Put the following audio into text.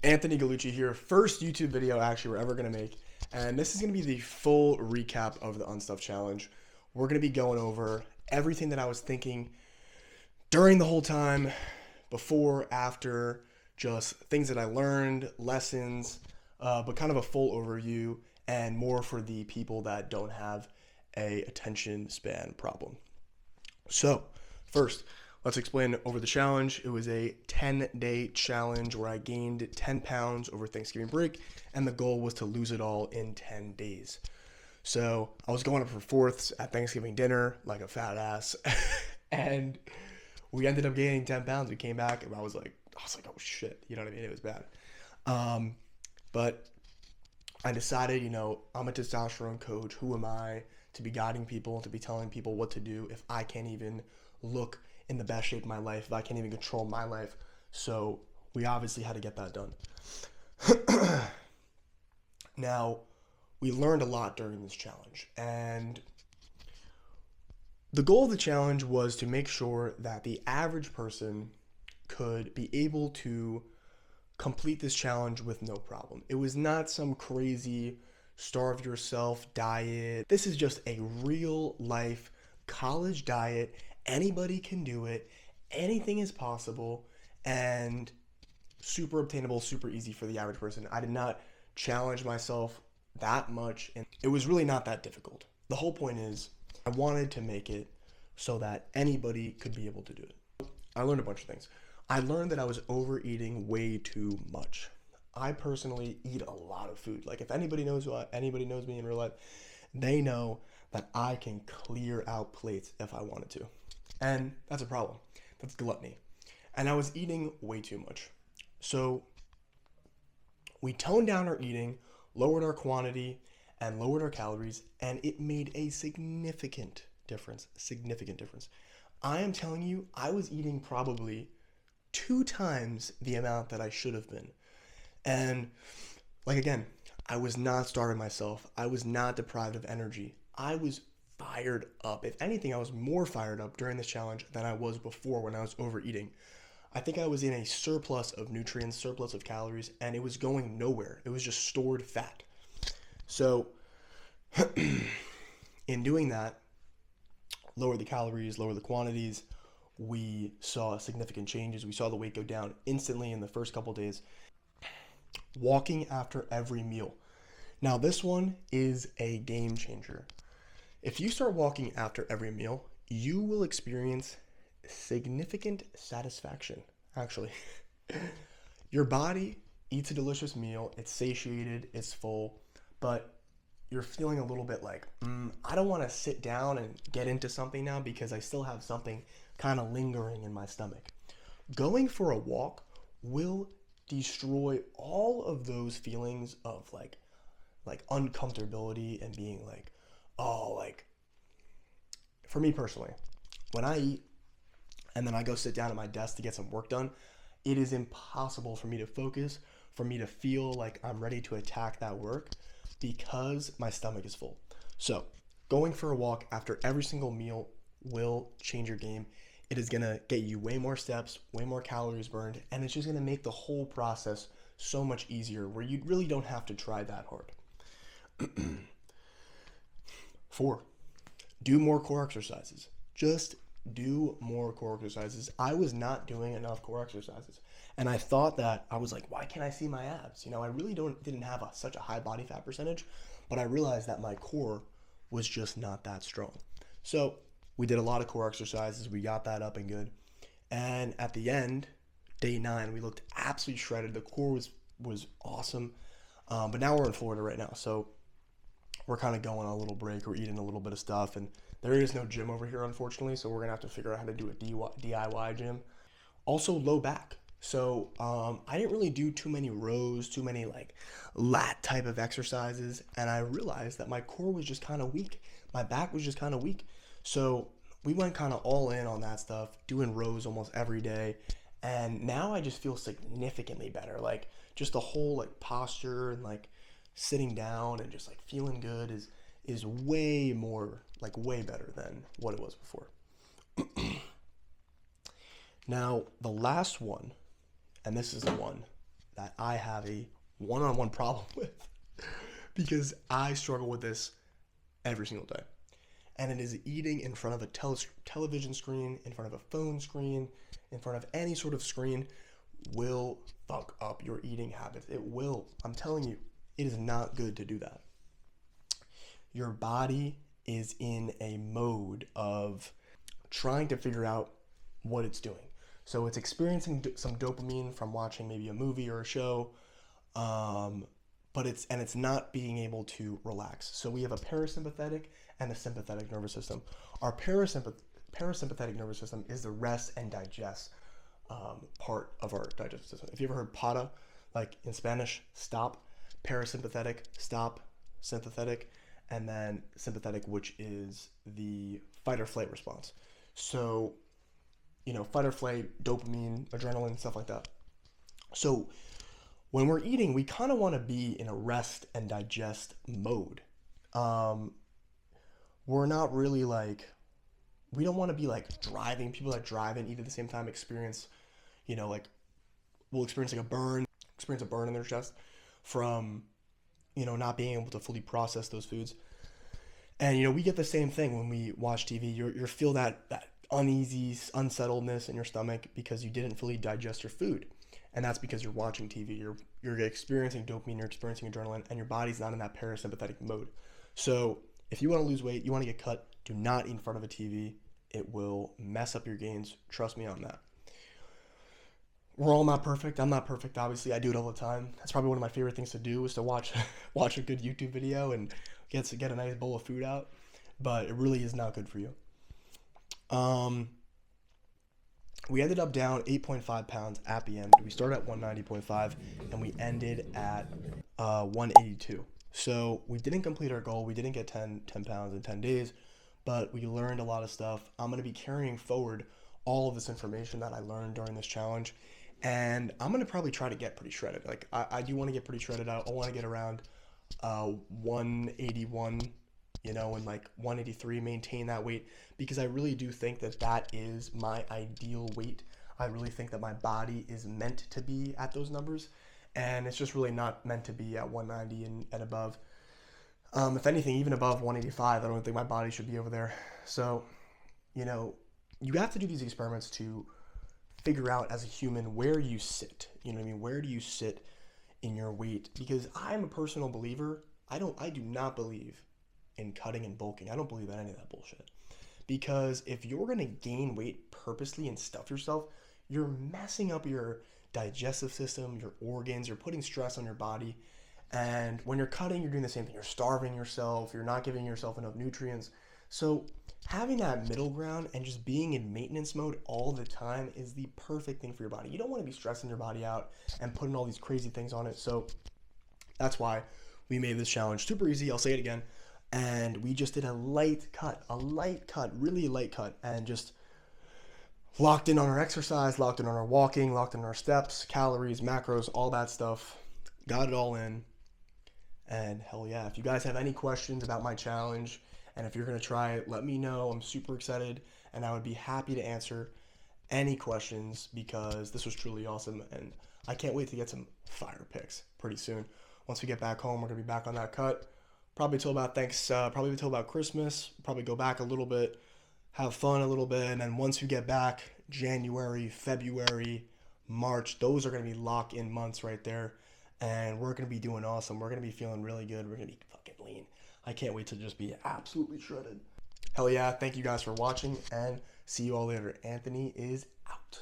Anthony Gallucci here. First YouTube video actually we're ever going to make. And this is going to be the full recap of the Unstuffed challenge. We're going to be going over everything that I was thinking during the whole time, before, after, just things that I learned, lessons, but kind of a full overview and more for the people that don't have a attention span problem. So first, let's explain over the challenge. It was a 10-day challenge where I gained 10 pounds over Thanksgiving break, and the goal was to lose it all in 10 days. So I was going up for fourths at Thanksgiving dinner like a fat ass, and we ended up gaining 10 pounds. We came back, and I was like, oh shit, you know what I mean? It was bad. But I decided, I'm a testosterone coach. Who am I to be guiding people, to be telling people what to do if I can't even look in the best shape of my life, if I can't even control my life? So we obviously had to get that done. Now, we learned a lot during this challenge, and the goal of the challenge was to make sure that the average person could be able to complete this challenge with no problem. It was not some crazy starve yourself diet. This is just a real life college diet. Anybody can do it. Anything is possible, and super obtainable, super easy for the average person. I did not challenge myself that much, and it was really not that difficult. The whole point is I wanted to make it so that anybody could be able to do it. I learned a bunch of things. I learned that I was overeating way too much. I personally eat a lot of food. Like, if anybody knows me in real life, they know that I can clear out plates if I wanted to. And that's a problem. That's gluttony. And I was eating way too much. So we toned down our eating, lowered our quantity, and lowered our calories, and it made a significant difference. I am telling you, I was eating probably 2 times the amount that I should have been. And again, I was not starving myself. I was not deprived of energy. I was fired up. If anything, I was more fired up during this challenge than I was before when I was overeating. I think I was in a surplus of nutrients, surplus of calories, and it was going nowhere. It was just stored fat. So in doing that, lower the calories, lower the quantities, we saw significant changes. We saw the weight go down instantly in the first couple days. Walking after every meal. Now, this one is a game changer. If you start walking after every meal, you will experience significant satisfaction, actually. Your body eats a delicious meal, it's satiated, it's full, but you're feeling a little bit like, I don't want to sit down and get into something now because I still have something kind of lingering in my stomach. Going for a walk will destroy all of those feelings of like uncomfortability and being like, for me personally, when I eat and then I go sit down at my desk to get some work done, it is impossible for me to focus, for me to feel like I'm ready to attack that work because my stomach is full. So going for a walk after every single meal will change your game. It is gonna get you way more steps, way more calories burned, and it's just gonna make the whole process so much easier where you really don't have to try that hard. 4, do more core exercises. Just do more core exercises. I was not doing enough core exercises, and I thought that I was like, why can't I see my abs? I really didn't have such a high body fat percentage, but I realized that my core was just not that strong. So we did a lot of core exercises. We got that up and good, and at the end, day 9, we looked absolutely shredded. The core was awesome, but now we're in Florida right now, so we're kind of going on a little break. We're eating a little bit of stuff, and there is no gym over here, unfortunately, so we're going to have to figure out how to do a DIY gym. Also, low back. So I didn't really do too many rows, too many lat type of exercises, and I realized that my core was just kind of weak. My back was just kind of weak. So we went kind of all in on that stuff, doing rows almost every day, and now I just feel significantly better. Just the whole posture and sitting down and just feeling good is way more way better than what it was before. Now, the last one, and this is the one that I have a one-on-one problem with because I struggle with this every single day. And it is eating in front of a television screen, in front of a phone screen, in front of any sort of screen will fuck up your eating habits. It will. I'm telling you, it is not good to do that. Your body is in a mode of trying to figure out what it's doing. So it's experiencing some dopamine from watching maybe a movie or a show, but it's not being able to relax. So we have a parasympathetic and a sympathetic nervous system. Our parasympathetic nervous system is the rest and digest part of our digestive system. If you ever heard PATA, like in Spanish, stop, parasympathetic, stop, sympathetic, and then sympathetic, which is the fight or flight response. So, fight or flight, dopamine, adrenaline, stuff like that. So when we're eating, we kind of want to be in a rest and digest mode. We're not really we don't want to be driving. People that drive and eat at the same time experience, will experience experience a burn in their chest from, not being able to fully process those foods. And, we get the same thing when we watch TV. You feel that uneasy unsettledness in your stomach because you didn't fully digest your food. And that's because you're watching TV. You're experiencing dopamine, you're experiencing adrenaline, and your body's not in that parasympathetic mode. So if you want to lose weight, you want to get cut, do not eat in front of a TV. It will mess up your gains. Trust me on that. We're all not perfect. I'm not perfect, obviously. I do it all the time. That's probably one of my favorite things to do is to watch a good YouTube video and get a nice bowl of food out. But it really is not good for you. We ended up down 8.5 pounds at the end. We started at 190.5 and we ended at 182. So we didn't complete our goal. We didn't get 10 pounds in 10 days, but we learned a lot of stuff. I'm going to be carrying forward all of this information that I learned during this challenge. And I'm going to probably try to get pretty shredded. I do want to get pretty shredded out. I want to get around 181, and 183, maintain that weight, because I really do think that is my ideal weight. I really think that my body is meant to be at those numbers, and it's just really not meant to be at 190 and above. If anything, even above 185, I don't think my body should be over there. So, you have to do these experiments to figure out as a human where you sit. Where do you sit in your weight? Because I'm a personal believer. I do not believe in cutting and bulking. I don't believe in any of that bullshit. Because if you're going to gain weight purposely and stuff yourself, you're messing up your digestive system, your organs, you're putting stress on your body. And when you're cutting, you're doing the same thing. You're starving yourself, you're not giving yourself enough nutrients. So having that middle ground and just being in maintenance mode all the time is the perfect thing for your body. You don't want to be stressing your body out and putting all these crazy things on it. So that's why we made this challenge super easy. I'll say it again. And we just did a light cut, really light cut, and just locked in on our exercise, locked in on our walking, locked in on our steps, calories, macros, all that stuff. Got it all in. And hell yeah, if you guys have any questions about my challenge, and if you're going to try it, let me know. I'm super excited, and I would be happy to answer any questions because this was truly awesome, and I can't wait to get some fire picks pretty soon. Once we get back home, we're going to be back on that cut. Probably till about Christmas. Probably go back a little bit, have fun a little bit, and then once we get back, January, February, March, those are going to be lock-in months right there, and we're going to be doing awesome. We're going to be feeling really good. We're going to be fucking lean. I can't wait to just be absolutely shredded. Hell yeah, thank you guys for watching, and see you all later. Anthony is out.